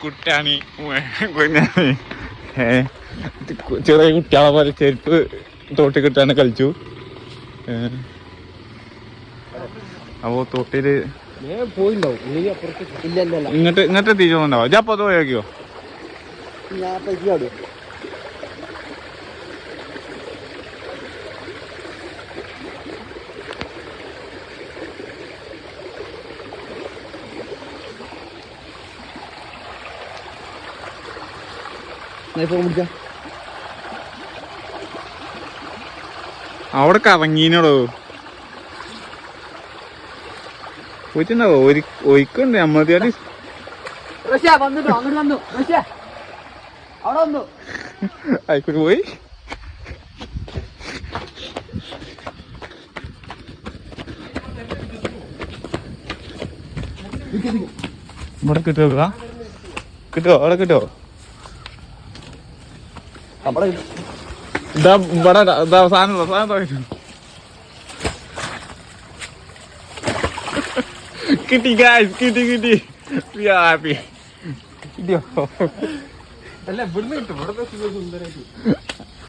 കുട്ടാണി ചെറിയ കുട്ടികളെ പോലെ ചെരുപ്പ് തോട്ടി കിട്ടാണ് കളിച്ചു. അപ്പോ തോട്ടില് ഇങ്ങോട്ട് തിരിച്ചുണ്ടാവും. ഞാൻ അപ്പൊ അത് പോയോ അവിടെ കറങ്ങീനോടോ പോയിട്ടുണ്ടാവോ? ഒരിക്കുണ്ട് നമ്മളെ ആയിക്കോട്ട് പോയി. ഇവിടെ കിട്ടുക കിട്ടുമോ? അവിടെ കിട്ടുമോ? ഇതാ ഇവിടെ സാധനം കിട്ടി ഗായ്സ്, കിട്ടി ഹാപ്പി. അല്ല ഇവിടുന്ന് കിട്ടും. ഇവിടെ സുന്ദരമായിട്ട്